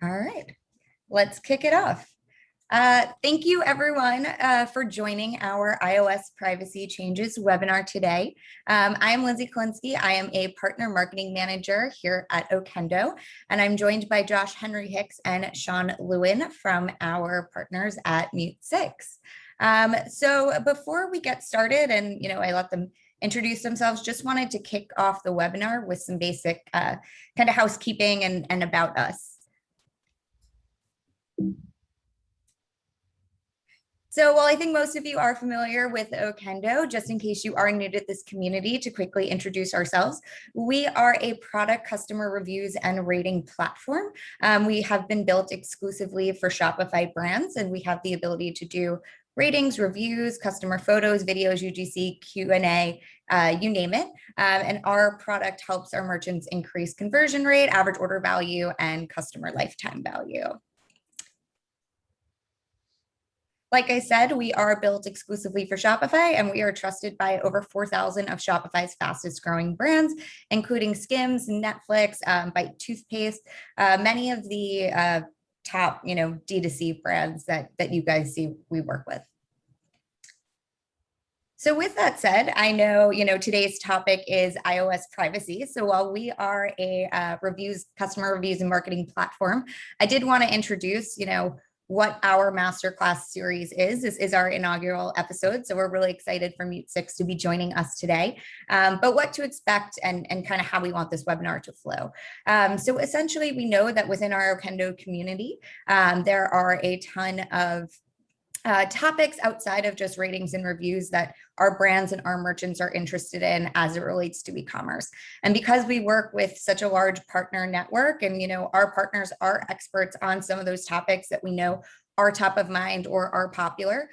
All right, let's kick it off. Thank you everyone for joining our iOS privacy changes webinar today. I am Lindsay Kalinsky. I am a partner marketing manager here at Okendo, and I'm joined by Josh Henry-Hicks and Shaun Lewin from our partners at MuteSix. So before we get started and I let them introduce themselves, just wanted to kick off the webinar with some basic kind of housekeeping and about us. So while I think most of you are familiar with Okendo, just in case you are new to this community, to quickly introduce ourselves, we are a product customer reviews and rating platform. We have been built exclusively for Shopify brands, and we have the ability to do ratings, reviews, customer photos, videos, UGC, Q&A, you name it. And our product helps our merchants increase conversion rate, average order value, and customer lifetime value. Like I said, we are built exclusively for Shopify, and we are trusted by over 4,000 of Shopify's fastest growing brands, including Skims, Netflix, Bite Toothpaste, many of the top, D2C brands that you guys see we work with. So with that said, I know, today's topic is iOS privacy. So while we are a customer reviews and marketing platform, I did want to introduce, what our Masterclass series is. This is our inaugural episode, so we're really excited for MuteSix to be joining us today. But what to expect and kind of how we want this webinar to flow. So essentially, we know that within our Okendo community, there are a ton of topics outside of just ratings and reviews that our brands and our merchants are interested in as it relates to e-commerce. And because we work with such a large partner network and, our partners are experts on some of those topics that we know are top of mind or are popular,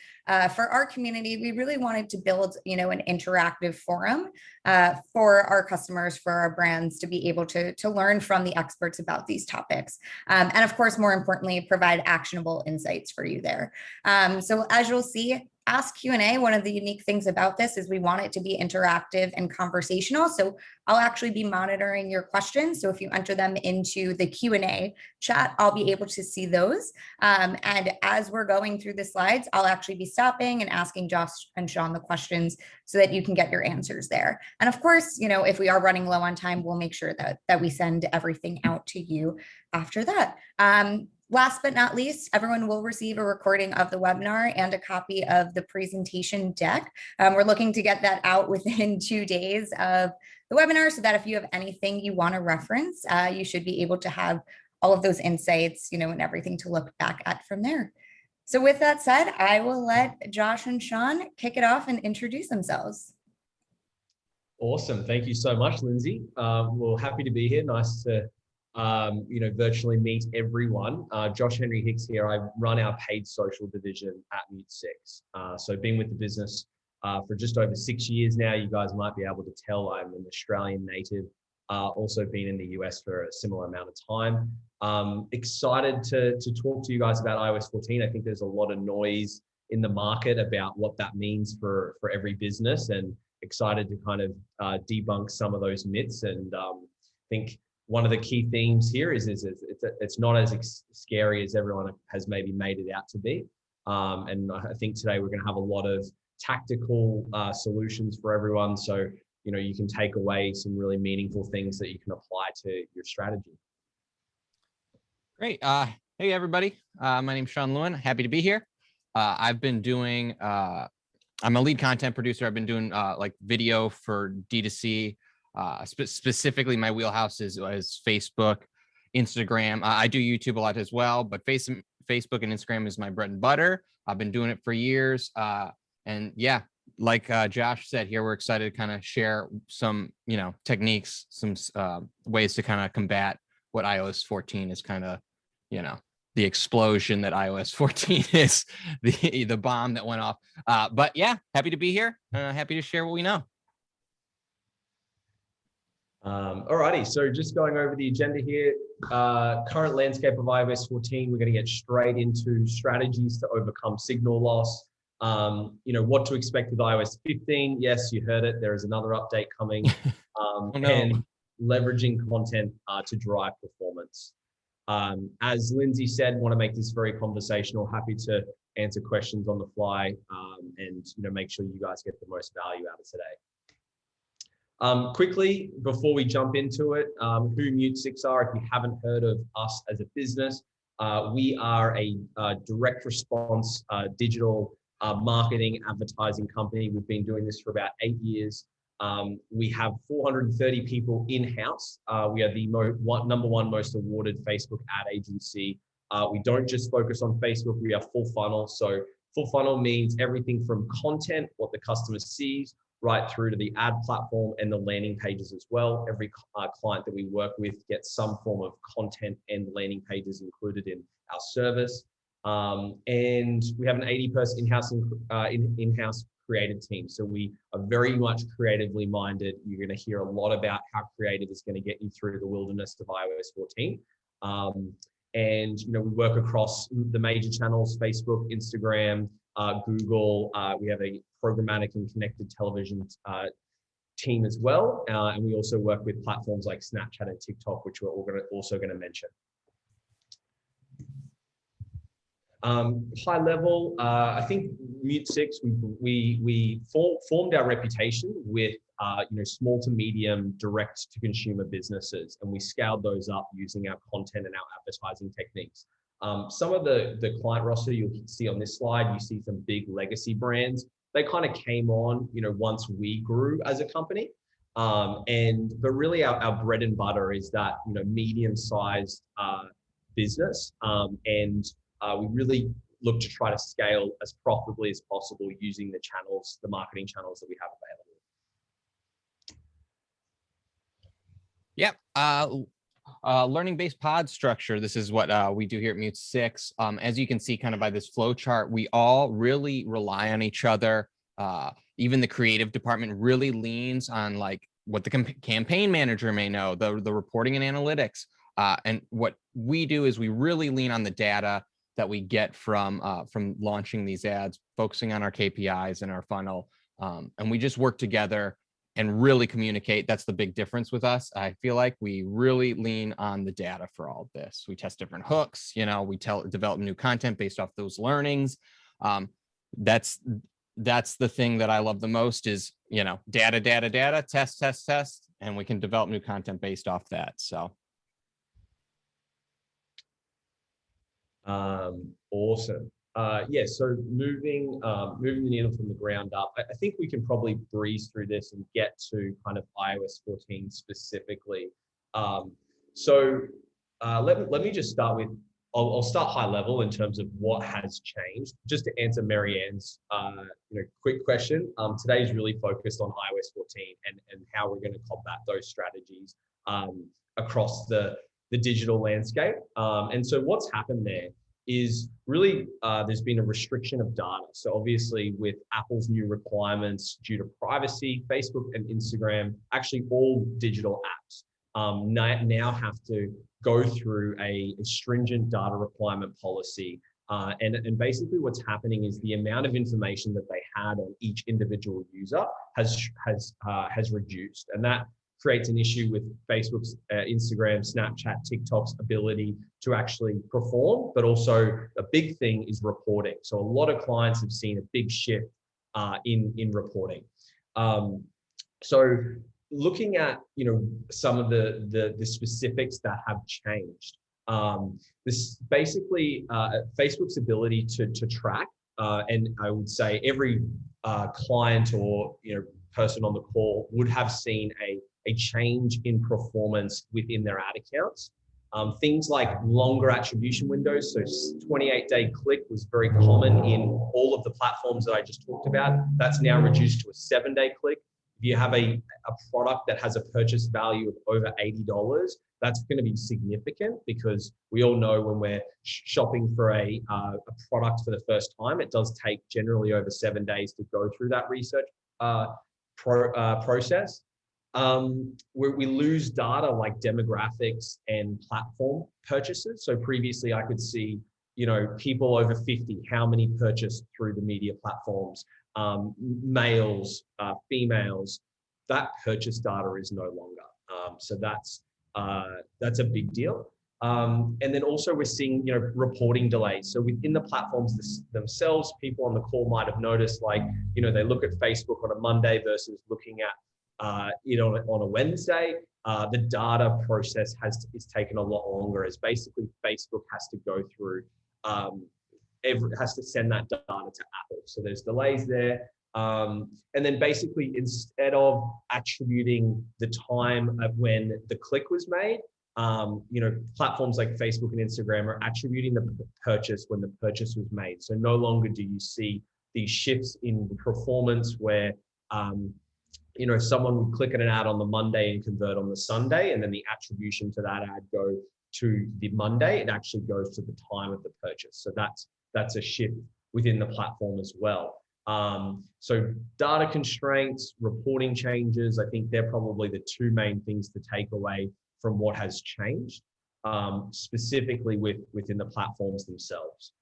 for our community, we really wanted to build, an interactive forum for our customers, for our brands to be able to learn from the experts about these topics. And of course, more importantly, provide actionable insights for you there. So as you'll see, Ask Q&A, one of the unique things about this is we want it to be interactive and conversational. So I'll actually be monitoring your questions. So if you enter them into the Q&A chat, I'll be able to see those. And as we're going through the slides, I'll actually be stopping and asking Josh and Shaun the questions so that you can get your answers there. And of course, if we are running low on time, we'll make sure that we send everything out to you after that. Last but not least, everyone will receive a recording of the webinar and a copy of the presentation deck. We're looking to get that out within 2 days of the webinar so that if you have anything you want to reference, you should be able to have all of those insights, and everything to look back at from there. So with that said, I will let Josh and Shaun kick it off and introduce themselves. Awesome. Thank you so much, Lindsay. We're happy to be here. Nice to virtually meet everyone. Josh Henry-Hicks here. I run our paid social division at MuteSix. So been with the business for just over 6 years now. You guys might be able to tell I'm an Australian native. Also been in the US for a similar amount of time. Excited to talk to you guys about iOS 14. I think there's a lot of noise in the market about what that means for every business, and excited to kind of debunk some of those myths. And I think one of the key themes here is it's not as scary as everyone has maybe made it out to be. And I think today we're going to have a lot of tactical solutions for everyone. So, you can take away some really meaningful things that you can apply to your strategy. Great. Hey, everybody. My name's Shaun Lewin. Happy to be here. I've been doing, I'm a lead content producer. I've been doing like video for D2C. Specifically, my wheelhouse is Facebook, Instagram. I do YouTube a lot as well, but Facebook and Instagram is my bread and butter. I've been doing it for years. And yeah, like Josh said here, we're excited to kind of share some, techniques, some ways to kind of combat what iOS 14 is kind of, the explosion that iOS 14 is, the bomb that went off. But yeah, happy to be here. Happy to share what we know. Alrighty, so just going over the agenda here, current landscape of iOS 14, we're going to get straight into strategies to overcome signal loss. What to expect with iOS 15. Yes, you heard it. There is another update coming. And leveraging content to drive performance. As Lindsay said, want to make this very conversational. Happy to answer questions on the fly, and make sure you guys get the most value out of today. Quickly, before we jump into it, who MuteSix are, if you haven't heard of us as a business, we are a direct response digital marketing advertising company. We've been doing this for about 8 years. We have 430 people in-house. We are the number one most awarded Facebook ad agency. We don't just focus on Facebook, we are full funnel. So full funnel means everything from content, what the customer sees, right through to the ad platform and the landing pages as well. Every client that we work with gets some form of content and landing pages included in our service. And we have an 80-person in-house creative team. So we are very much creatively minded. You're going to hear a lot about how creative is going to get you through the wilderness of iOS 14. And we work across the major channels: Facebook, Instagram, Google. We have a programmatic and connected television team as well. And we also work with platforms like Snapchat and TikTok, which we're also going to mention. High level, I think MuteSix, we formed our reputation with small to medium direct to consumer businesses, and we scaled those up using our content and our advertising techniques. Some of the client roster you'll see on this slide, you see some big legacy brands. They kind of came on, once we grew as a company. But really our bread and butter is that, medium-sized business. We really look to try to scale as profitably as possible using the marketing channels that we have available. Yep. Learning-based pod structure. This is what we do here at MuteSix. As you can see kind of by this flow chart, we all really rely on each other. Even the creative department really leans on like what the campaign manager may know, the reporting and analytics. And what we do is we really lean on the data that we get from launching these ads, focusing on our KPIs and our funnel. And we just work together and really communicate. That's the big difference with us. I feel like we really lean on the data for all of this. We test different hooks, we develop new content based off those learnings. That's the thing that I love the most is, data, test, and we can develop new content based off that. So. Awesome. So moving the needle from the ground up, I think we can probably breeze through this and get to kind of iOS 14 specifically. Let me just start with, I'll start high level in terms of what has changed. Just to answer Marianne's quick question, today is really focused on iOS 14 and how we're going to combat those strategies across the digital landscape. And so what's happened there is really there's been a restriction of data. So obviously with Apple's new requirements due to privacy, Facebook and Instagram, actually all digital apps now have to go through a stringent data requirement policy. And basically what's happening is the amount of information that they had on each individual user has reduced. And that creates an issue with Facebook's, Instagram, Snapchat, TikTok's ability to actually perform, but also a big thing is reporting. So a lot of clients have seen a big shift in reporting. So looking at some of the specifics that have changed, this basically Facebook's ability to track, and I would say every client or person on the call would have seen a change in performance within their ad accounts. Things like longer attribution windows, so 28-day click was very common in all of the platforms that I just talked about. That's now reduced to a 7-day click. If you have a product that has a purchase value of over $80, that's going to be significant because we all know when we're shopping for a product for the first time, it does take generally over 7 days to go through that research process. We lose data like demographics and platform purchases. So previously I could see, people over 50, how many purchased through the media platforms, males, females, that purchase data is no longer. So that's a big deal. And then also we're seeing, reporting delays. So within the platforms themselves, people on the call might have noticed, like, they look at Facebook on a Monday versus looking at on a Wednesday. The data process is taken a lot longer, as basically Facebook has to go through, has to send that data to Apple. So there's delays there. And then basically, instead of attributing the time of when the click was made, platforms like Facebook and Instagram are attributing the purchase when the purchase was made. So no longer do you see these shifts in performance where, someone would click on an ad on the Monday and convert on the Sunday, and then the attribution to that ad go to the Monday. It actually goes to the time of the purchase. So that's a shift within the platform as well. So data constraints, reporting changes, I think they're probably the two main things to take away from what has changed, specifically within the platforms themselves.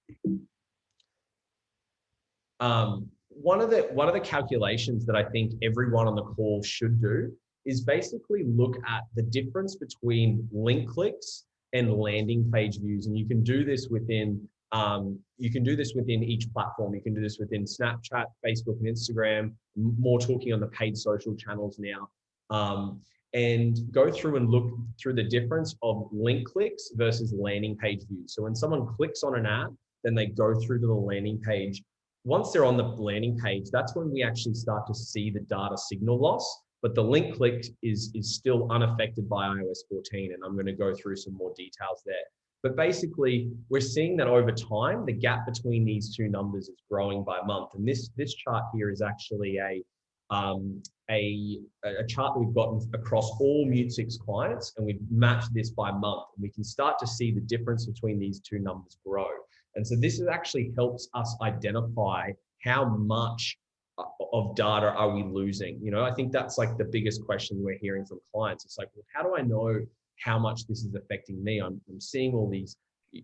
One of the calculations that I think everyone on the call should do is basically look at the difference between link clicks and landing page views, and you can do this within each platform. You can do this within Snapchat, Facebook, and Instagram. More talking on the paid social channels now. And go through and look through the difference of link clicks versus landing page views. So when someone clicks on an ad, then they go through to the landing page. Once they're on the landing page, that's when we actually start to see the data signal loss. But the link click is still unaffected by iOS 14, and I'm going to go through some more details there. But basically, we're seeing that over time, the gap between these two numbers is growing by month. And this chart here is actually a chart that we've gotten across all MuteSix clients, and we've matched this by month. And we can start to see the difference between these two numbers grow. And so this actually helps us identify how much of data are we losing. I think that's like the biggest question we're hearing from clients. It's like, well, how do I know how much this is affecting me? I'm seeing all these,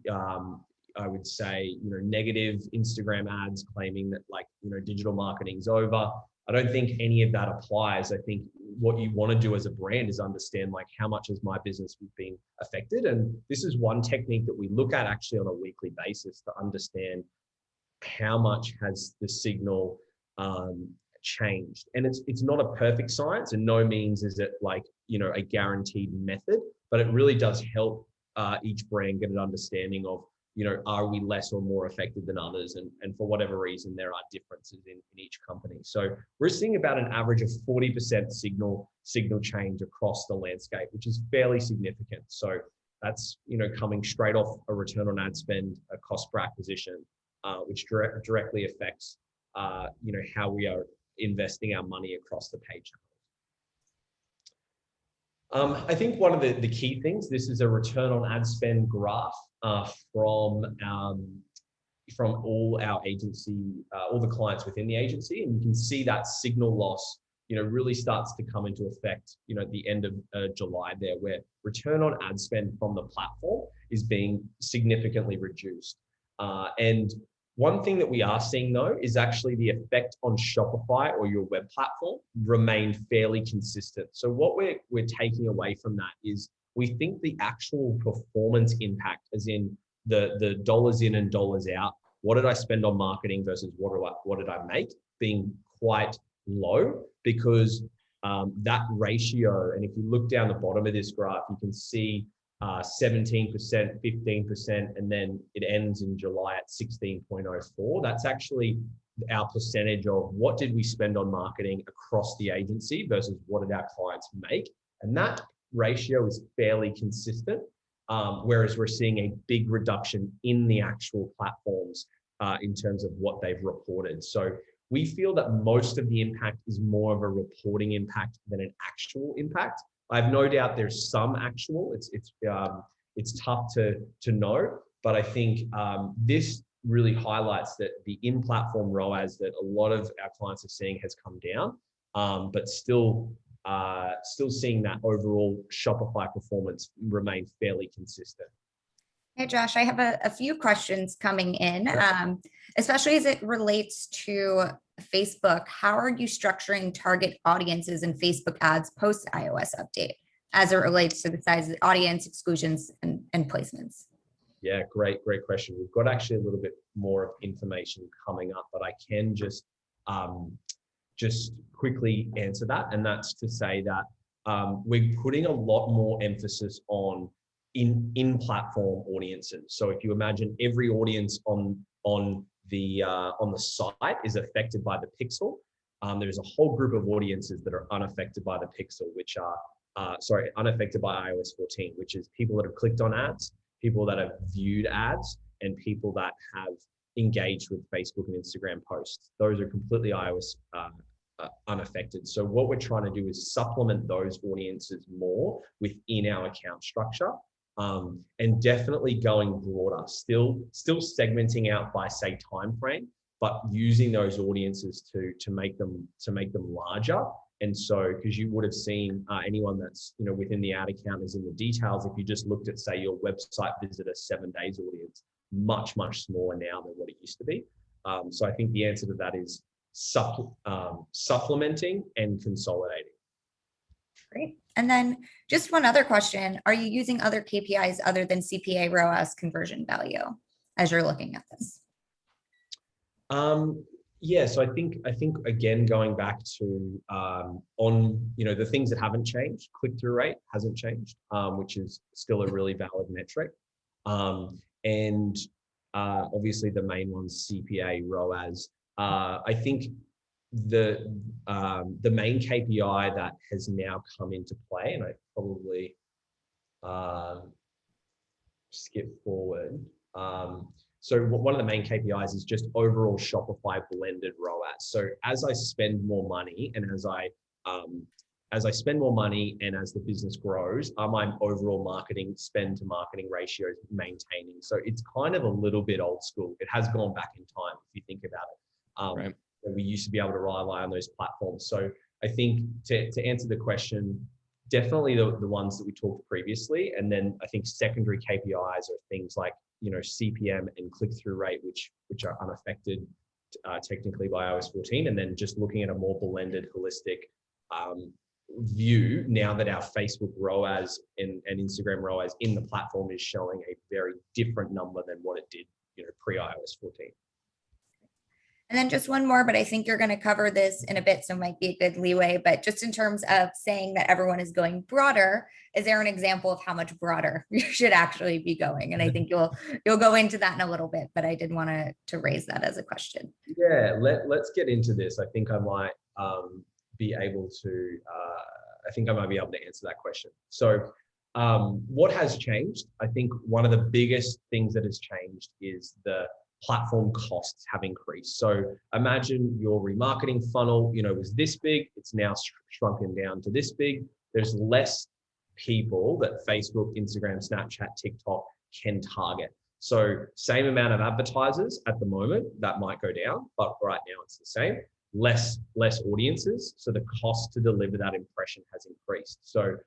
I would say, negative Instagram ads claiming that, like, digital marketing's over. I don't think any of that applies. I think what you want to do as a brand is understand, like, how much has my business been affected? And this is one technique that we look at actually on a weekly basis to understand how much has the signal changed. And it's not a perfect science, and no means is it like, a guaranteed method, but it really does help each brand get an understanding of, are we less or more affected than others? And for whatever reason, there are differences in each company. So we're seeing about an average of 40% signal change across the landscape, which is fairly significant. So that's, coming straight off a return on ad spend, a cost per acquisition, which directly affects, how we are investing our money across the paid channels. I think one of the key things, this is a return on ad spend graph from all our agency, all the clients within the agency, and you can see that signal loss, really starts to come into effect, at the end of July there, where return on ad spend from the platform is being significantly reduced. And one thing that we are seeing, though, is actually the effect on Shopify or your web platform remain fairly consistent. So what we're taking away from that is we think the actual performance impact, as in the dollars in and dollars out, what did I spend on marketing versus what did I make, being quite low, because that ratio, and if you look down the bottom of this graph, you can see 17%, 15%, and then it ends in July at 16.04. That's actually our percentage of what did we spend on marketing across the agency versus what did our clients make. And that ratio is fairly consistent, whereas we're seeing a big reduction in the actual platforms in terms of what they've reported. So we feel that most of the impact is more of a reporting impact than an actual impact. I have no doubt there's some actual. It's tough to know, but I think this really highlights that the in-platform ROAS that a lot of our clients are seeing has come down, but still seeing that overall Shopify performance remain fairly consistent. Hey, Josh, I have a few questions coming in, especially as it relates to Facebook. How are you structuring target audiences and Facebook ads post iOS update? as it relates to the size of the audience, exclusions, and placements? Yeah, great question. We've got actually a little bit more of information coming up, but I can just quickly answer that. And that's to say that we're putting a lot more emphasis on in-platform audiences. So if you imagine every audience on the site is affected by the pixel, there's a whole group of audiences that are unaffected by the pixel, which are unaffected by iOS 14, which is people that have clicked on ads, people that have viewed ads, and people that have engaged with Facebook and Instagram posts. Those are completely iOS unaffected. So what we're trying to do is supplement those audiences more within our account structure, and definitely going broader, still segmenting out by, say, time frame, but using those audiences to make them larger. And so, because you would have seen anyone that's within the ad account is in the details. If you just looked at, say, your website visitor 7 days audience, much smaller now than what it used to be. So I think the answer to that is supplementing and consolidating. Great. And then just one other question: are you using other KPIs other than CPA, ROAS, conversion value as you're looking at this? Yeah, so I think again, going back to the things that haven't changed, click-through rate hasn't changed, which is still a really valid metric, and obviously the main one's CPA, ROAS. I think the main KPI that has now come into play, and I probably skip forward. So one of the main KPIs is just overall Shopify blended ROAS. So as I spend more money and as I spend more money and as the business grows, my overall marketing spend to marketing ratio is maintaining. So it's kind of a little bit old school. It has gone back in time if you think about it. Right. We used to be able to rely on those platforms. So I think to answer the question, definitely the ones that we talked previously, and then I think secondary KPIs are things like CPM and click-through rate, which are unaffected technically by iOS 14, and then just looking at a more blended, holistic view now that our Facebook ROAS and Instagram ROAS in the platform is showing a very different number than what it did pre-iOS 14. And then just one more, but I think you're going to cover this in a bit, so it might be a good leeway. But just in terms of saying that everyone is going broader, is there an example of how much broader you should actually be going? And I think you'll go into that in a little bit, but I did want to raise that as a question. Yeah, let's get into this. I think I might be able to. I think I might be able to answer that question. So, what has changed? I think one of the biggest things that has changed is the platform costs have increased. So imagine your remarketing funnel, was this big. It's now shrunken down to this big. There's less people that Facebook, Instagram, Snapchat, TikTok can target. So same amount of advertisers at the moment, that might go down, but right now it's the same. Less audiences. So the cost to deliver that impression has increased. So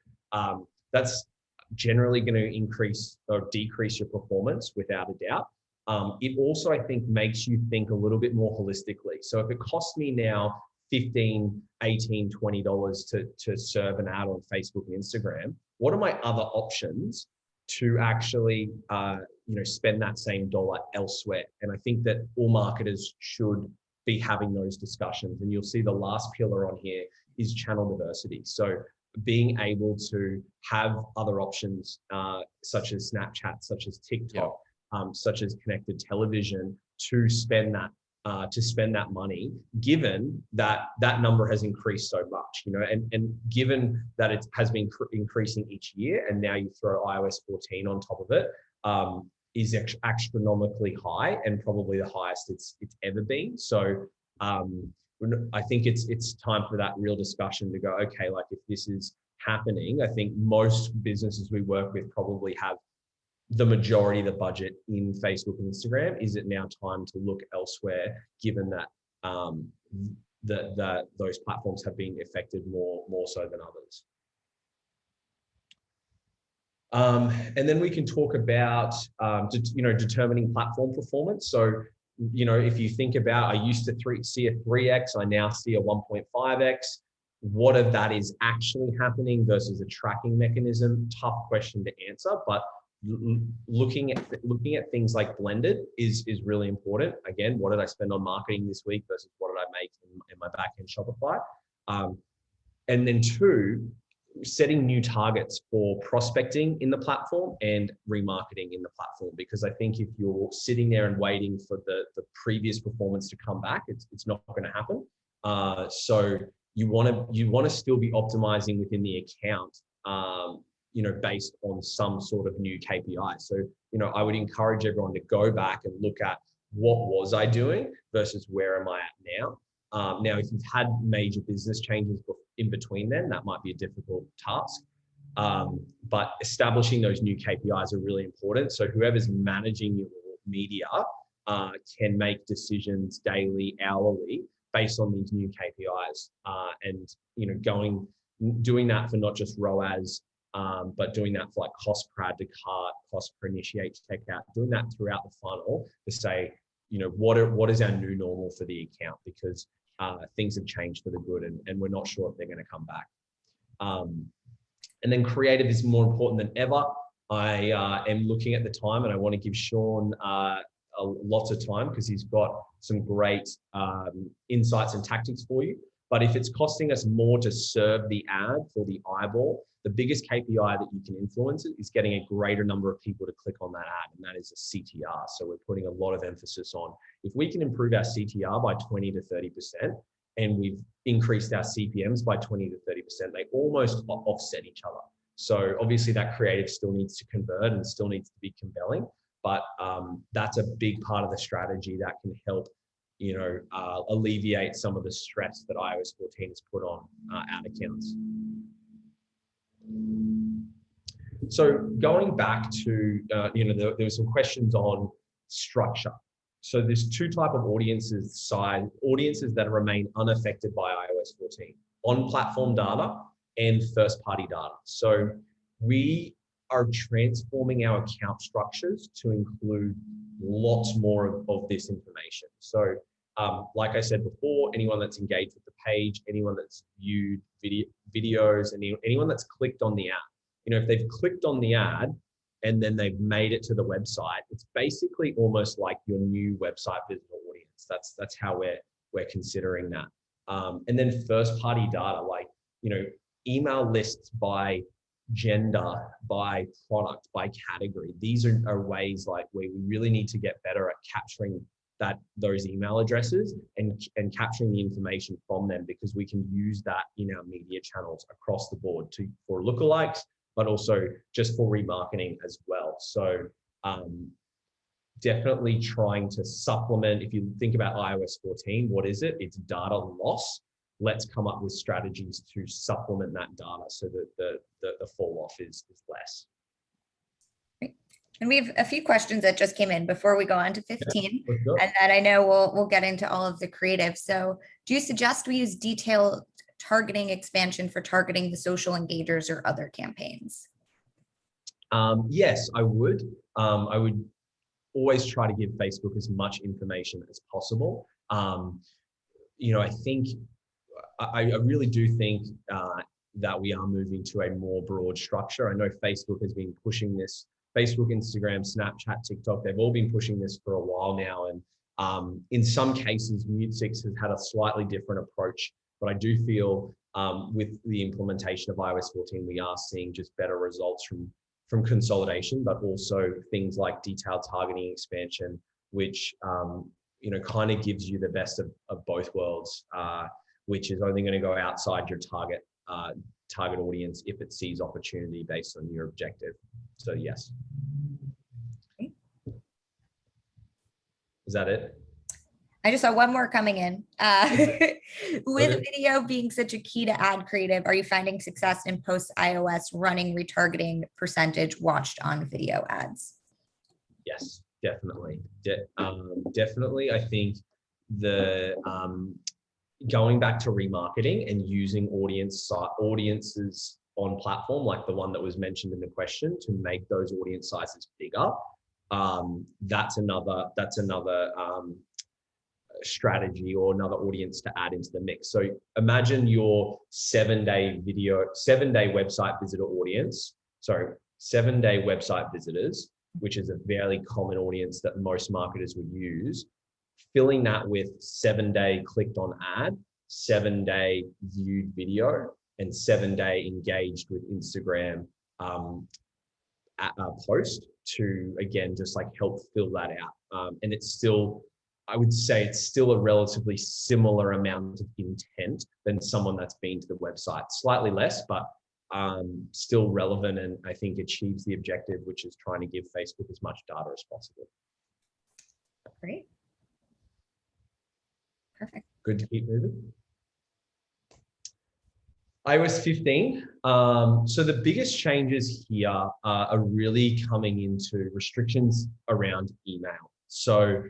that's generally going to increase or decrease your performance without a doubt. It also, I think, makes you think a little bit more holistically. So if it costs me now $15, $18, $20 to serve an ad on Facebook and Instagram, what are my other options to actually spend that same dollar elsewhere? And I think that all marketers should be having those discussions. And you'll see the last pillar on here is channel diversity. So being able to have other options such as Snapchat, such as TikTok, such as connected television to spend that money, given that number has increased so much, and given that it has been increasing each year, and now you throw iOS 14 on top of it, is astronomically high and probably the highest it's ever been. So I think it's time for that real discussion to go, okay, like if this is happening, I think most businesses we work with probably have the majority of the budget in Facebook and Instagram. Is it now time to look elsewhere, given that those platforms have been affected more so than others? And then we can talk about determining platform performance. So if you think about, I used to see a 3x, I now see a 1.5x. what of that is actually happening versus a tracking mechanism, tough question to answer, but looking at things like blended is really important. Again, what did I spend on marketing this week versus what did I make in my backend Shopify? And then two, setting new targets for prospecting in the platform and remarketing in the platform. Because I think if you're sitting there and waiting for the previous performance to come back, it's not going to happen. So you want to still be optimizing within the account, based on some sort of new KPI. So, I would encourage everyone to go back and look at what was I doing versus where am I at now. Now, if you've had major business changes in between then, that might be a difficult task. But establishing those new KPIs are really important. So whoever's managing your media can make decisions daily, hourly, based on these new KPIs. Doing that for not just ROAS, but doing that for like cost per add to cart, cost per initiate checkout, doing that throughout the funnel to say, what is our new normal for the account? Because things have changed for the good and we're not sure if they're going to come back. And then creative is more important than ever. I am looking at the time and I want to give Shaun lots of time because he's got some great insights and tactics for you. But if it's costing us more to serve the ad for the eyeball, the biggest KPI that you can influence is getting a greater number of people to click on that ad, and that is a CTR. So we're putting a lot of emphasis on, if we can improve our CTR by 20 to 30%, and we've increased our CPMs by 20 to 30%, they almost offset each other. So obviously that creative still needs to convert and still needs to be compelling, but that's a big part of the strategy that can help alleviate some of the stress that iOS 14 has put on ad accounts. So going back to, there were some questions on structure. So there's two types of audiences that remain unaffected by iOS 14, on-platform data and first-party data. So we are transforming our account structures to include lots more of this information. So like I said before, anyone that's engaged with the page, anyone that's viewed videos, and anyone that's clicked on the ad, if they've clicked on the ad and then they've made it to the website, it's basically almost like your new website visitor audience. That's how we're considering that. And then first-party data, like email lists by gender, by product, by category. These are ways like where we really need to get better at capturing those email addresses and capturing the information from them, because we can use that in our media channels across the board for lookalikes, but also just for remarketing as well. So definitely trying to supplement. If you think about iOS 14, what is it? It's data loss. Let's come up with strategies to supplement that data so that the fall off is less. And we have a few questions that just came in before we go on to 15, Yeah, and that I know we'll get into all of the creative. So do you suggest we use detailed targeting expansion for targeting the social engagers or other campaigns? Yes, I would. I would always try to give Facebook as much information as possible. I really do think that we are moving to a more broad structure. I know Facebook has been pushing this. Facebook, Instagram, Snapchat, TikTok, they've all been pushing this for a while now. And in some cases, MuteSix has had a slightly different approach. But I do feel with the implementation of iOS 14, we are seeing just better results from consolidation, but also things like detailed targeting expansion, which kind of gives you the best of both worlds, which is only going to go outside your target audience if it sees opportunity based on your objective. So yes. Is that it? I just saw one more coming in. With video being such a key to ad creative, are you finding success in post iOS running retargeting percentage watched on video ads? Yes, definitely. Definitely. I think the going back to remarketing and using audiences on platform, like the one that was mentioned in the question, to make those audience sizes bigger. That's another strategy or another audience to add into the mix. So imagine your 7-day website visitor audience, 7-day website visitors, which is a fairly common audience that most marketers would use, filling that with 7-day clicked on ad, 7-day viewed video, and 7-day engaged with Instagram post to, again, just like help fill that out. And it's still, I would say it's still a relatively similar amount of intent than someone that's been to the website. Slightly less, but still relevant, and I think achieves the objective, which is trying to give Facebook as much data as possible. Great. Perfect. Good to keep moving. iOS 15. So the biggest changes here are really coming into restrictions around email. So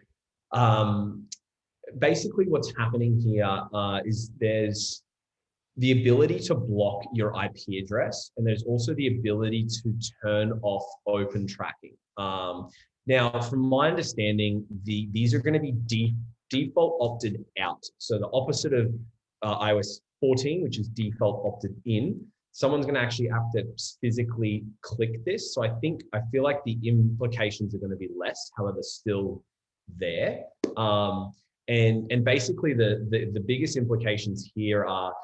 basically what's happening here is there's the ability to block your IP address, and there's also the ability to turn off open tracking. Now, from my understanding, these are going to be default opted out. So the opposite of iOS 14, which is default opted in. Someone's going to actually have to physically click this. So I feel like the implications are going to be less, however, still there. And basically the biggest implications here are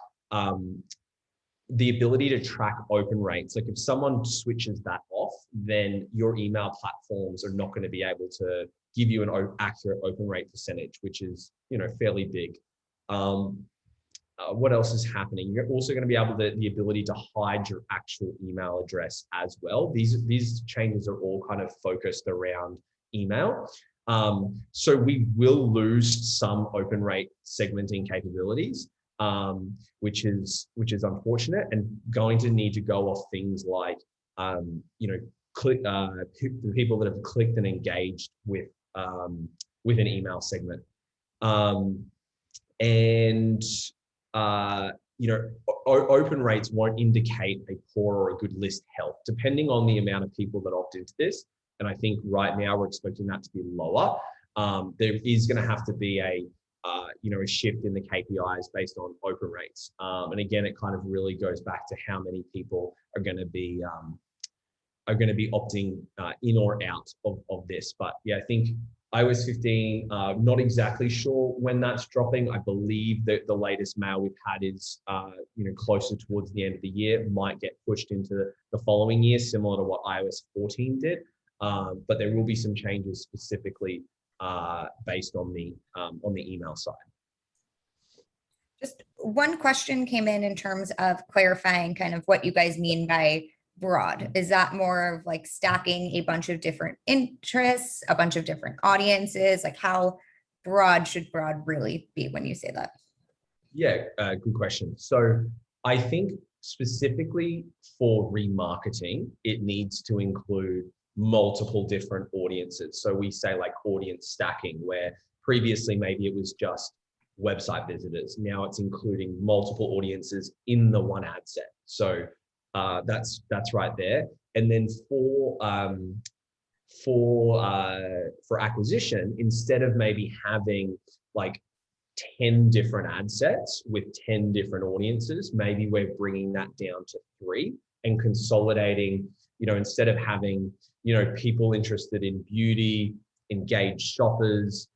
the ability to track open rates. Like if someone switches that off, then your email platforms are not going to be able to give you an accurate open rate percentage, which is, fairly big. What else is happening? You're also going to be able to the ability to hide your actual email address as well. These changes are all kind of focused around email. So we will lose some open rate segmenting capabilities, which is unfortunate, and going to need to go off things like the people that have clicked and engaged with an email segment. Open rates won't indicate a poor or a good list health, depending on the amount of people that opt into this. And I think right now we're expecting that to be lower. There is going to have to be a shift in the KPIs based on open rates. And again, it kind of really goes back to how many people are going to be opting in or out of this. But yeah, I think iOS 15, not exactly sure when that's dropping. I believe that the latest mail we've had is, closer towards the end of the year. It might get pushed into the following year, similar to what iOS 14 did. But there will be some changes specifically based on the email side. Just one question came in terms of clarifying kind of what you guys mean by broad. Is that more of like stacking a bunch of different interests, a bunch of different audiences? Like how broad should broad really be when you say that? Yeah, good question. So I think specifically for remarketing, it needs to include multiple different audiences. So we say like audience stacking, where previously maybe it was just website visitors. Now it's including multiple audiences in the one ad set. So that's right there. And then for acquisition, instead of maybe having like 10 different ad sets with 10 different audiences, maybe we're bringing that down to 3 and consolidating, instead of having, people interested in beauty, engaged shoppers,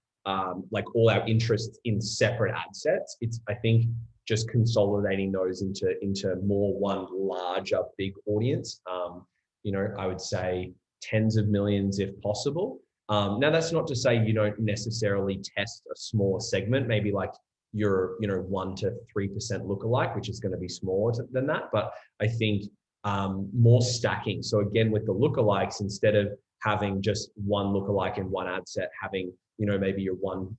like all our interests in separate ad sets. It's, I think, just consolidating those into more one larger big audience. I would say tens of millions if possible. Now that's not to say you don't necessarily test a smaller segment, maybe like your 1 to 3% lookalike, which is going to be smaller than that. But I think more stacking. So again, with the lookalikes, instead of having just one lookalike in one ad set, having maybe your 1%,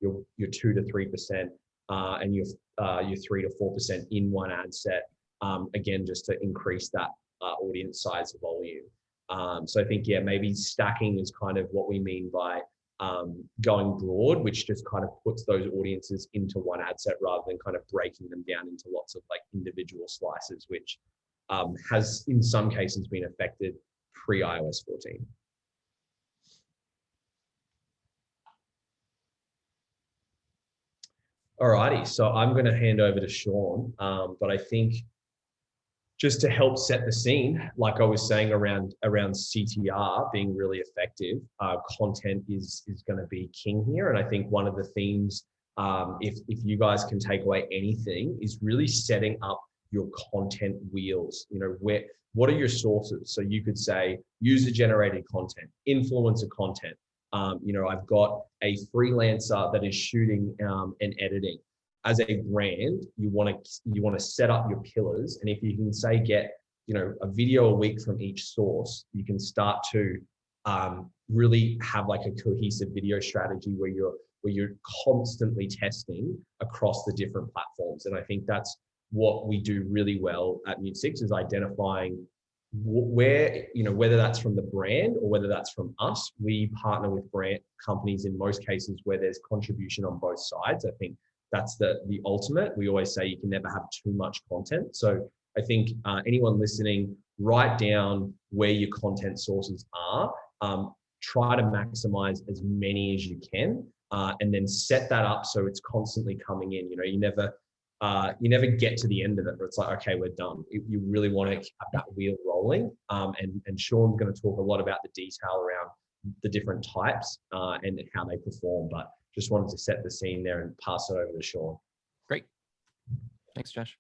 your 2 to 3%, and your 3 to 4% in one ad set. Again, just to increase that audience size volume. So I think, yeah, maybe stacking is kind of what we mean by going broad, which just kind of puts those audiences into one ad set rather than kind of breaking them down into lots of like individual slices, which has in some cases been affected pre-iOS 14. All righty. So I'm going to hand over to Shaun, but I think just to help set the scene, like I was saying around CTR being really effective, content is going to be king here. And I think one of the themes, if you guys can take away anything, is really setting up your content wheels. You know, what are your sources? So you could say user-generated content, influencer content. You know, I've got a freelancer that is shooting and editing. As a brand, you want to set up your pillars, and if you can say get, you know, a video a week from each source, you can start to really have like a cohesive video strategy where you're constantly testing across the different platforms. And I think that's what we do really well at MuteSix, is identifying where, you know, whether that's from the brand or whether that's from us. We partner with brand companies in most cases where there's contribution on both sides. I think that's the ultimate. We always say you can never have too much content. So I think anyone listening, write down where your content sources are. Try to maximize as many as you can, and then set that up so it's constantly coming in. You know, you never get to the end of it where it's like, okay, we're done. You really want to have that wheel rolling. And Shaun's going to talk a lot about the detail around the different types and how they perform. But just wanted to set the scene there and pass it over to Shaun. Great. Thanks, Josh.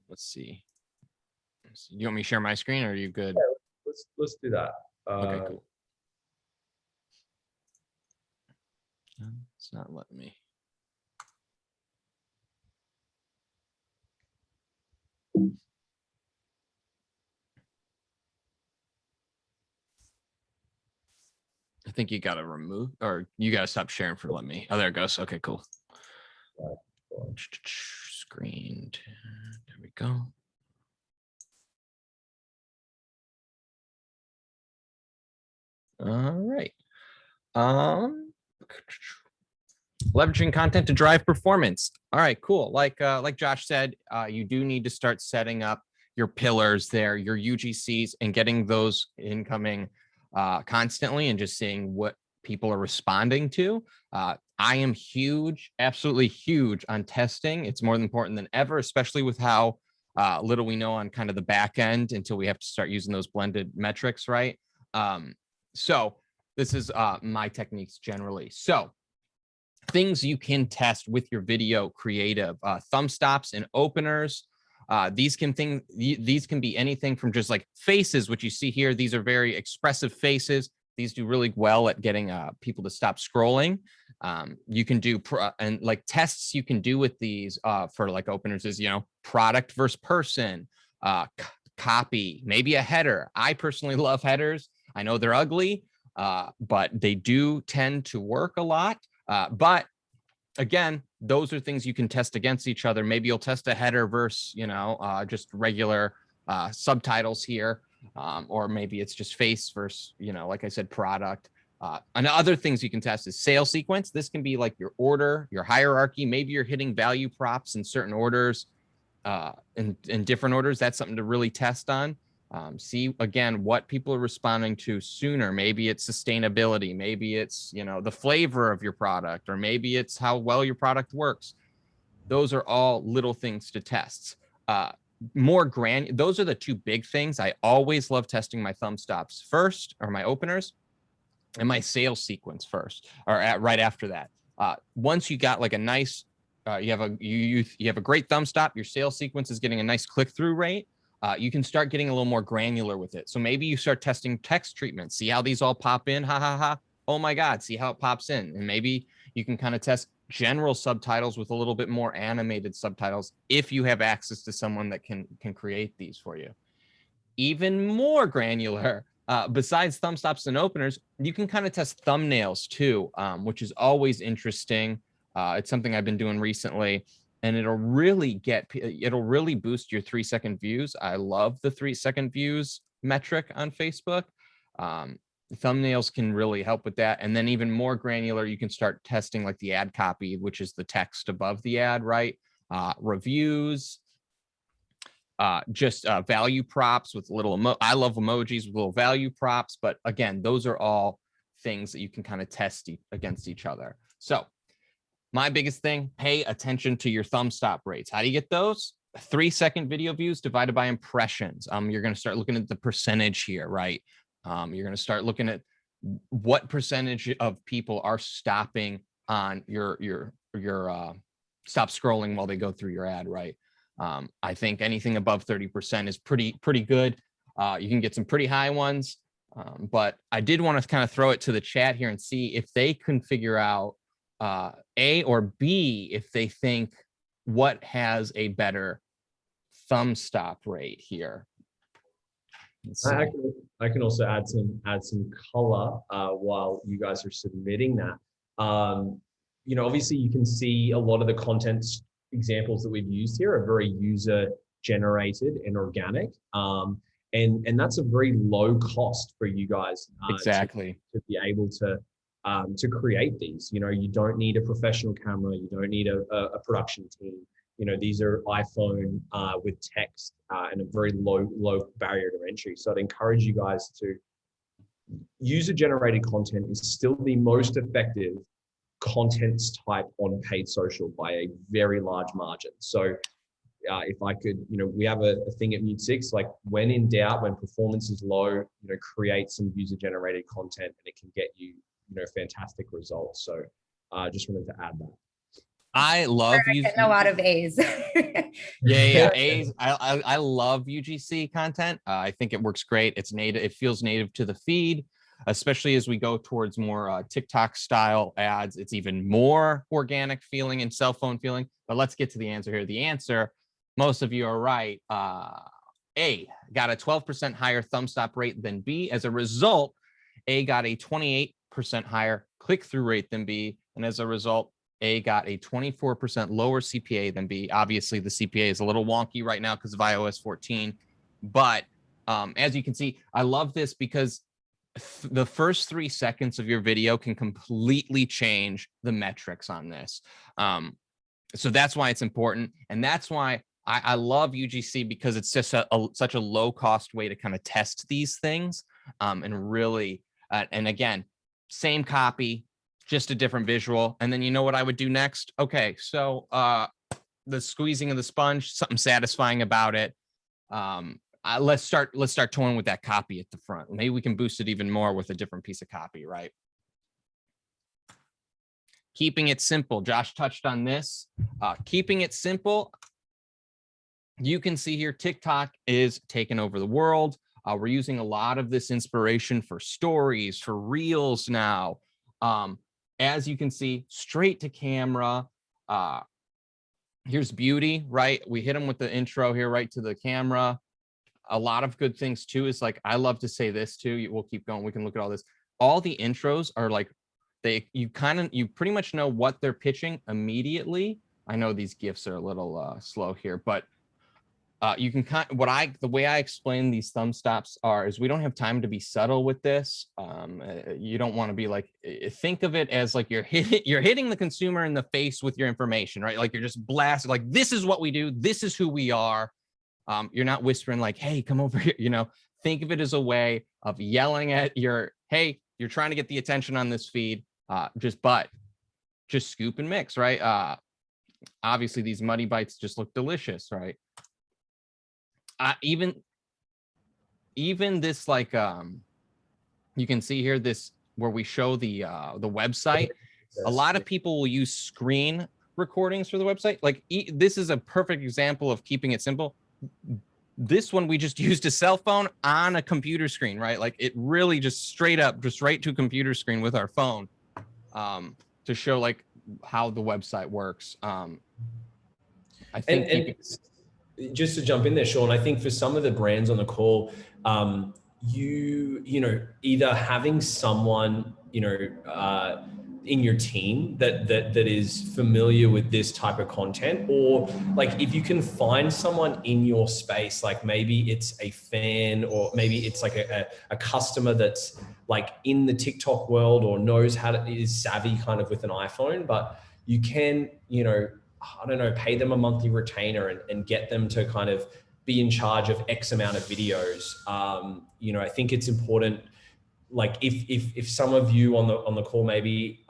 Let's see. You want me to share my screen, or are you good? Yeah, let's do that. Okay, cool. It's not letting me. I think you got to remove, or you got to stop sharing for letting me. Oh, there it goes. Okay, cool. Screen. There we go. All right. Leveraging content to drive performance. All right, cool. Like Josh said, you do need to start setting up your pillars there, your UGCs, and getting those incoming constantly and just seeing what people are responding to. I am huge, absolutely huge on testing. It's more important than ever, especially with how little we know on kind of the back end until we have to start using those blended metrics, right? So this is my techniques generally. So things you can test with your video creative, thumb stops and openers. These can be anything from just like faces, which you see here. These are very expressive faces. These do really well at getting people to stop scrolling. You can do and like tests you can do with these for like openers is, you know, product versus person, copy, maybe a header. I personally love headers. I know they're ugly, but they do tend to work a lot. But again, those are things you can test against each other. Maybe you'll test a header versus, you know, just regular subtitles here. Or maybe it's just face versus, you know, like I said, product. And other things you can test is sales sequence. This can be like your order, your hierarchy. Maybe you're hitting value props in certain orders, in different orders. That's something to really test on. See, again, what people are responding to sooner. Maybe it's sustainability. Maybe it's, you know, the flavor of your product, or maybe it's how well your product works. Those are all little things to test. Those are the two big things. I always love testing my thumb stops first, or my openers, and my sales sequence first, or right after that. Once you got like a nice, you have a great thumb stop, your sales sequence is getting a nice click-through rate. You can start getting a little more granular with it. So maybe you start testing text treatment, see how these all pop in. Ha ha ha. Oh my God, see how it pops in. And maybe you can kind of test general subtitles with a little bit more animated subtitles if you have access to someone that can create these for you. Even more granular, besides thumb stops and openers, you can kind of test thumbnails too, which is always interesting. It's something I've been doing recently, and it'll really boost your 3-second views. I love the 3-second views metric on Facebook. Thumbnails can really help with that. And then even more granular, you can start testing like the ad copy, which is the text above the ad, right? Reviews, just value props with little, I love emojis with little value props, but again, those are all things that you can kind of test against each other. So My biggest thing, pay attention to your Thumbstop rates. How do you get those? 3-second video views divided by impressions. You're going to start looking at the percentage here, right? You're going to start looking at what percentage of people are stopping on your stop scrolling while they go through your ad, right? I think anything above 30% is pretty good. You can get some pretty high ones, but I did want to kind of throw it to the chat here and see if they can figure out A or B, if they think what has a better Thumbstop rate here. I can also add some color while you guys are submitting that. Obviously you can see a lot of the content examples that we've used here are very user generated and organic. And that's a very low cost for you guys exactly to be able to create these. You don't need a professional camera, you don't need a production team. These are iPhone with text and a very low barrier to entry. So I'd encourage you guys to user-generated content is still the most effective content type on paid social by a very large margin. So if I could, we have a thing at MuteSix, like when in doubt, when performance is low, create some user-generated content and it can get you, fantastic results. So I just wanted to add that. I love using a lot of A's. yeah A's. I love UGC content. I think it works great. It's native. It feels native to the feed, especially as we go towards more TikTok style ads. It's even more organic feeling and cell phone feeling. But let's get to the answer here. The answer, most of you are right. A got a 12% higher Thumbstop rate than B. As a result, A got a 28% higher click-through rate than B. And as a result, A got a 24% lower CPA than B. Obviously, the CPA is a little wonky right now because of iOS 14. But as you can see, I love this because the first 3 seconds of your video can completely change the metrics on this. So that's why it's important. And that's why I love UGC, because it's just such a low cost way to kind of test these things and really, and again, same copy, just a different visual. And then you know what I would do next? Okay, so the squeezing of the sponge, something satisfying about it. Let's start toying with that copy at the front. Maybe we can boost it even more with a different piece of copy, right? Keeping it simple. Josh touched on this. Keeping it simple. You can see here, TikTok is taking over the world. We're using a lot of this inspiration for stories, for reels now. As you can see, straight to camera. Here's beauty, right? We hit them with the intro here, right to the camera. A lot of good things too is like, I love to say this too. We'll keep going. We can look at all this. All the intros are like, you pretty much know what they're pitching immediately. I know these GIFs are a little slow here, but you can the way I explain these thumb stops is we don't have time to be subtle with this. You don't want to be like, think of it as like you're hitting the consumer in the face with your information, right? Like you're just blasting, like, this is what we do. This is who we are. You're not whispering like, hey, come over here. Think of it as a way of yelling at hey, you're trying to get the attention on this feed. Just scoop and mix, right? Obviously these muddy bites just look delicious, right? Even this, like, you can see here this where we show the website. A lot of people will use screen recordings for the website. Like this is a perfect example of keeping it simple. This one we just used a cell phone on a computer screen, right? Like it really just straight up, just right to a computer screen with our phone, to show like how the website works. I think just to jump in there, Shaun, I think for some of the brands on the call, you know, either having someone, in your team that is familiar with this type of content, or like if you can find someone in your space, like maybe it's a fan, or maybe it's like a customer that's like in the TikTok world or knows is savvy kind of with an iPhone, but you can, I don't know, pay them a monthly retainer and get them to kind of be in charge of X amount of videos. I think it's important like if some of you on the call maybe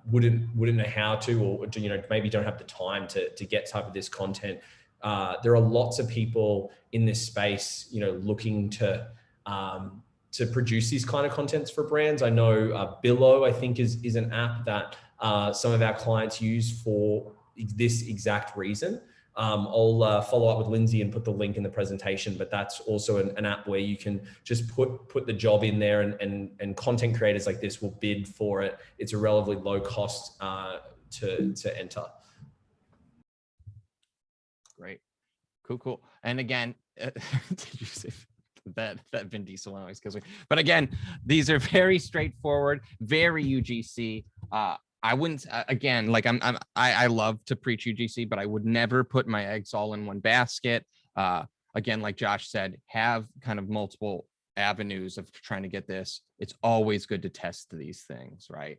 wouldn't know how to, or maybe don't have the time to get type of this content, there are lots of people in this space looking to produce these kind of contents for brands. I know Billo, I think, is an app that some of our clients use for this exact reason. I'll follow up with Lindsay and put the link in the presentation, but that's also an app where you can just put the job in there, and content creators like this will bid for it. It's a relatively low cost to enter. Great. Cool. And again, did you say that Vin Diesel always kills me? But again, these are very straightforward, very UGC. I wouldn't, again, like I love to preach UGC, but I would never put my eggs all in one basket. Again, like Josh said, have kind of multiple avenues of trying to get this. It's always good to test these things, right?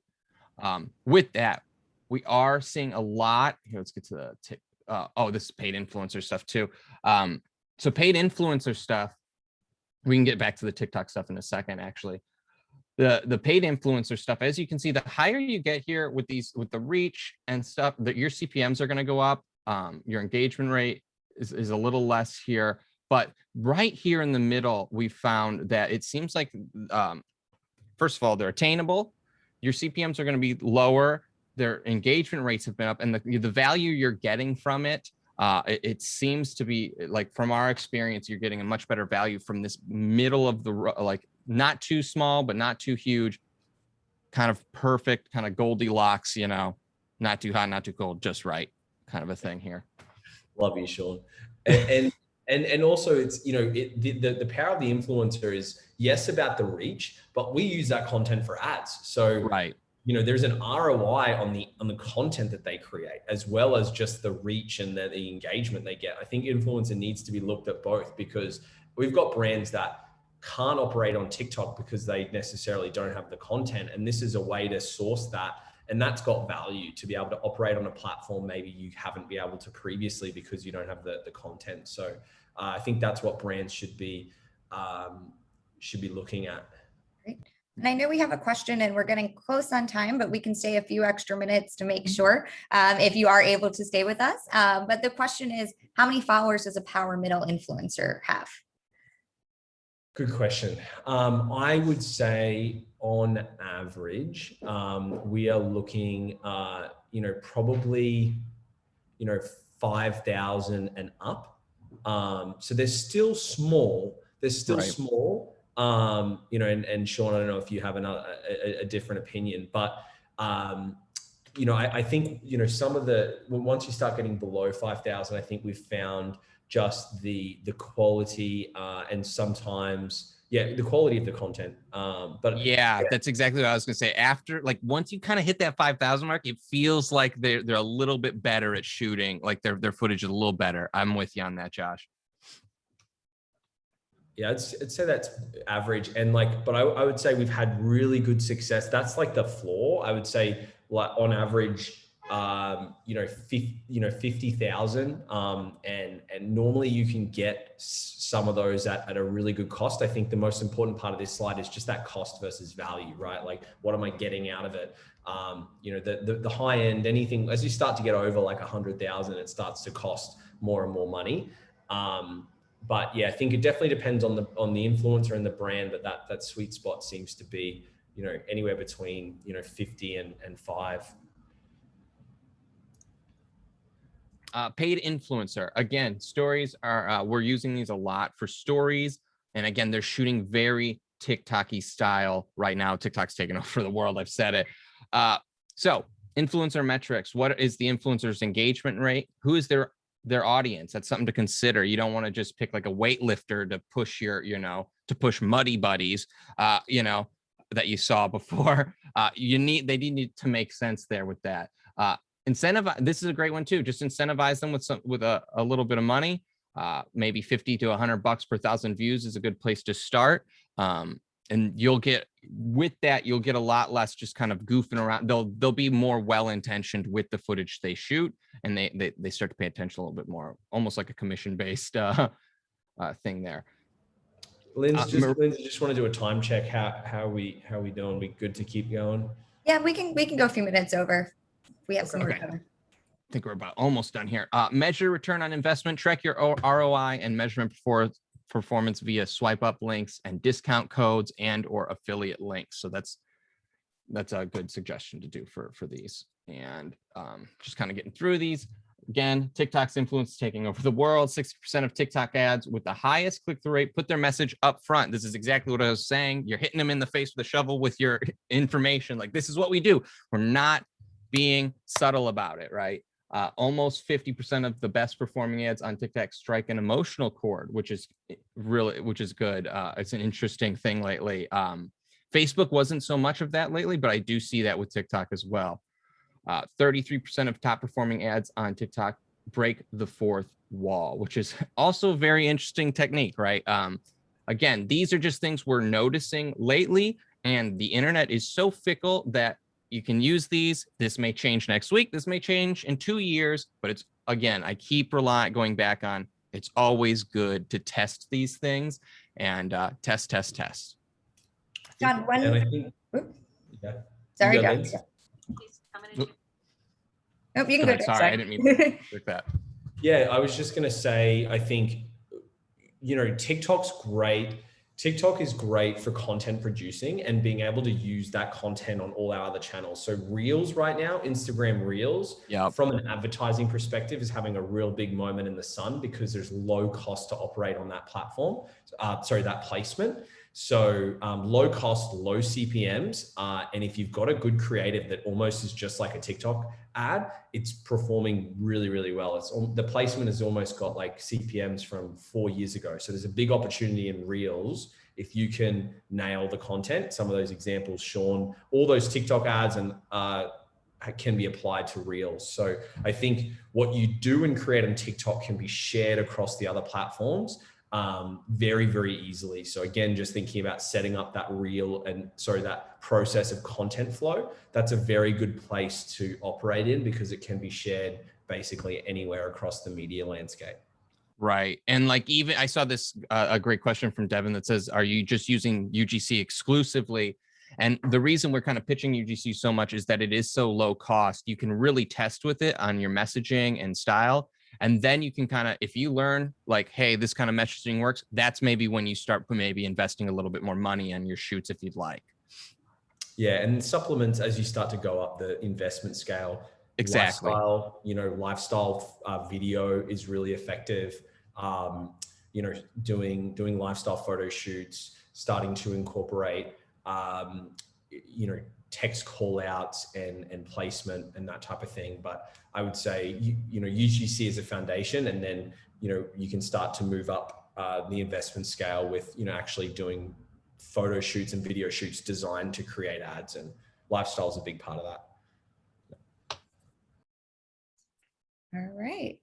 With that, we are seeing a lot here. Let's get to the this is paid influencer stuff too. So paid influencer stuff, we can get back to the TikTok stuff in a second, actually. The paid influencer stuff, as you can see, the higher you get here with the reach and stuff, that your CPMs are going to go up. Your engagement rate is a little less here, but right here in the middle, we found that it seems like, first of all, they're attainable. Your CPMs are going to be lower. Their engagement rates have been up, and the value you're getting from it, it seems to be, like, from our experience, you're getting a much better value from this middle of the, like, not too small, but not too huge, kind of perfect, kind of Goldilocks, not too hot, not too cold, just right, kind of a thing here. Love you, Shaun. And also, it's, the power of the influencer is, yes, about the reach, but we use that content for ads. So right. There's an ROI on the content that they create, as well as just the reach and the engagement they get. I think influencer needs to be looked at both, because we've got brands that can't operate on TikTok because they necessarily don't have the content. And this is a way to source that. And that's got value, to be able to operate on a platform maybe you haven't been able to previously because you don't have the content. So I think that's what brands should be looking at. Great. And I know we have a question and we're getting close on time, but we can stay a few extra minutes to make sure if you are able to stay with us. But the question is, how many followers does a power middle influencer have? Good question. I would say on average, we are looking, probably, 5,000 and up. So they're still small. They're still right. small. And Shaun, I don't know if you have a different opinion, but, I think, some of once you start getting below 5,000, I think we've found just the quality and sometimes, the quality of the content. But yeah, that's exactly what I was going to say. After, like, once you kind of hit that 5,000 mark, it feels like they're a little bit better at shooting, like their footage is a little better. I'm with you on that, Josh. Yeah, I'd say that's average. And but I would say we've had really good success. That's like the floor. I would say, like, on average, 50,000. And normally you can get some of those at a really good cost. I think the most important part of this slide is just that cost versus value, right? Like, what am I getting out of it? The high end, anything, as you start to get over like 100,000, it starts to cost more and more money. But yeah, I think it definitely depends on the influencer and the brand, but that sweet spot seems to be, anywhere between, 50 and 5. Paid influencer, again, stories are, we're using these a lot for stories. And again, they're shooting very TikTok-y style right now. TikTok's taking over the world. I've said it. So influencer metrics, what is the influencer's engagement rate? Who is their audience? That's something to consider. You don't want to just pick like a weightlifter to push to push Muddy Buddies, that you saw before. They need to make sense there with that. Incentivize. This is a great one too. Just incentivize them with a little bit of money. Maybe 50 to $100 per 1,000 views is a good place to start. And you'll get a lot less just kind of goofing around. They'll be more well-intentioned with the footage they shoot, and they start to pay attention a little bit more, almost like a commission-based thing there. Lindsay, just want to do a time check. How we doing? We good to keep going? Yeah, we can go a few minutes over. We have some more to Okay. cover. I think we're about almost done here. Measure return on investment, track your ROI and measurement performance via swipe up links and discount codes and or affiliate links. So that's a good suggestion to do for these. And just kind of getting through these. Again, TikTok's influence is taking over the world. 60% of TikTok ads with the highest click-through rate put their message up front. This is exactly what I was saying. You're hitting them in the face with a shovel with your information. Like, this is what we do. We're not being subtle about it, right? Almost 50% of the best performing ads on TikTok strike an emotional chord, which is good. It's an interesting thing lately. Facebook wasn't so much of that lately, but I do see that with TikTok as well. 33% of top performing ads on TikTok break the fourth wall, which is also a very interesting technique, right? Again, these are just things we're noticing lately, and the internet is so fickle that you can use these. This may change next week. This may change in 2 years, but it's, again, I keep going back on, it's always good to test these things and test. John, And I think, yeah. Sorry, You go, John. Lindsay. Nope, you can go. Sorry, I didn't mean to click that. Yeah, I was just going to say, I think, TikTok's great. TikTok is great for content producing and being able to use that content on all our other channels. So Reels right now, Instagram Reels, from an advertising perspective, is having a real big moment in the sun because there's low cost to operate on that platform. That placement. So low cost, low CPMs. And if you've got a good creative that almost is just like a TikTok ad, it's performing really, really well. The placement has almost got like CPMs from 4 years ago. So there's a big opportunity in Reels if you can nail the content. Some of those examples, Shaun, all those TikTok ads and can be applied to Reels. So I think what you do and create on TikTok can be shared across the other platforms very, very easily. So again, just thinking about setting up that that process of content flow, that's a very good place to operate in because it can be shared basically anywhere across the media landscape. Right. And like, even I saw this, a great question from Devin that says, are you just using UGC exclusively? And the reason we're kind of pitching UGC so much is that it is so low cost. You can really test with it on your messaging and style. And then you can kind of, if you learn like, hey, this kind of messaging works, that's maybe when you start maybe investing a little bit more money on your shoots if you'd like. Yeah. And supplements as you start to go up the investment scale. Exactly. Lifestyle video is really effective. Doing lifestyle photo shoots, starting to incorporate, text call outs and placement and that type of thing. But I would say, UGC is a foundation, and then, you can start to move up the investment scale with, actually doing photo shoots and video shoots designed to create ads, and lifestyle is a big part of that. All right,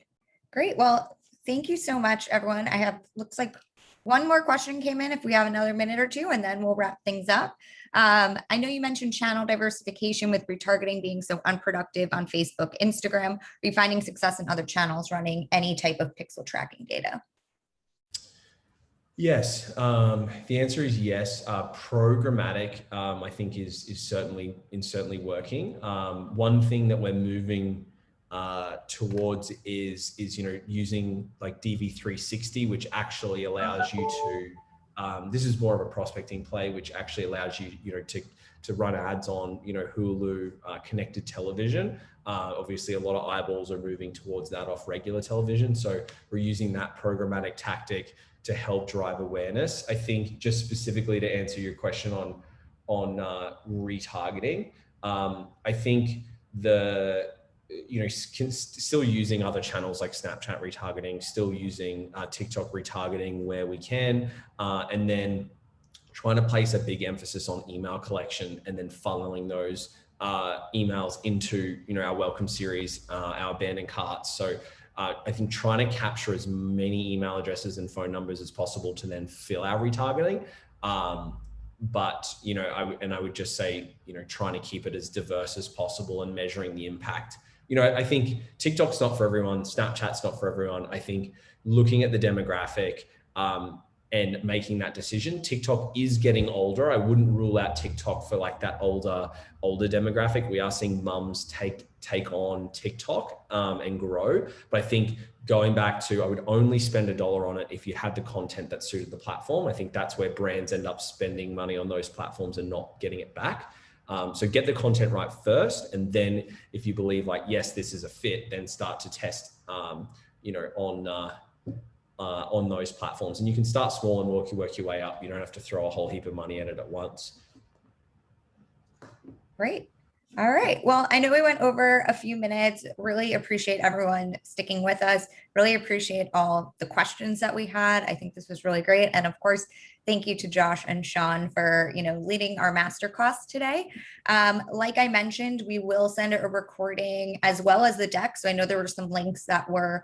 great. Well, thank you so much, everyone. Looks like one more question came in if we have another minute or two, and then we'll wrap things up. I know you mentioned channel diversification with retargeting being so unproductive on Facebook, Instagram. Are you finding success in other channels running any type of pixel tracking data? Yes, the answer is yes. Programmatic, I think, is certainly working. One thing that we're moving towards is using like DV360, which actually allows you to. This is more of a prospecting play, which actually allows you to run ads on Hulu, connected television. Obviously, a lot of eyeballs are moving towards that off regular television, so we're using that programmatic tactic to help drive awareness. I think just specifically to answer your question on retargeting, I think still using other channels like Snapchat retargeting, still using TikTok retargeting where we can, and then trying to place a big emphasis on email collection and then funneling those emails into our welcome series, our abandoned carts. So I think trying to capture as many email addresses and phone numbers as possible to then fill our retargeting. But I would just say, trying to keep it as diverse as possible and measuring the impact. I think TikTok's not for everyone. Snapchat's not for everyone. I think looking at the demographic, and making that decision. TikTok is getting older. I wouldn't rule out TikTok for like that older demographic. We are seeing mums take on TikTok and grow. But I think going back to, I would only spend $1 on it if you had the content that suited the platform. I think that's where brands end up spending money on those platforms and not getting it back. So get the content right first. And then if you believe like, yes, this is a fit, then start to test, on those platforms. And you can start small and work your way up. You don't have to throw a whole heap of money at it at once. Great. All right. Well, I know we went over a few minutes. Really appreciate everyone sticking with us. Really appreciate all the questions that we had. I think this was really great. And of course, thank you to Josh and Shaun for, leading our masterclass today. Like I mentioned, we will send a recording as well as the deck. So I know there were some links that were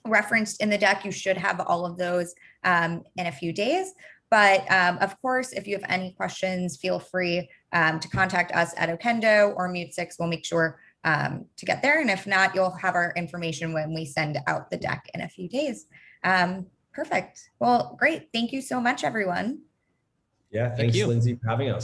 referenced in the deck. You should have all of those in a few days. But of course, if you have any questions, feel free to contact us at Okendo or MuteSix. We'll make sure to get there. And if not, you'll have our information when we send out the deck in a few days. Perfect. Well, great. Thank you so much, everyone. Yeah, thanks, Lindsay, for having us.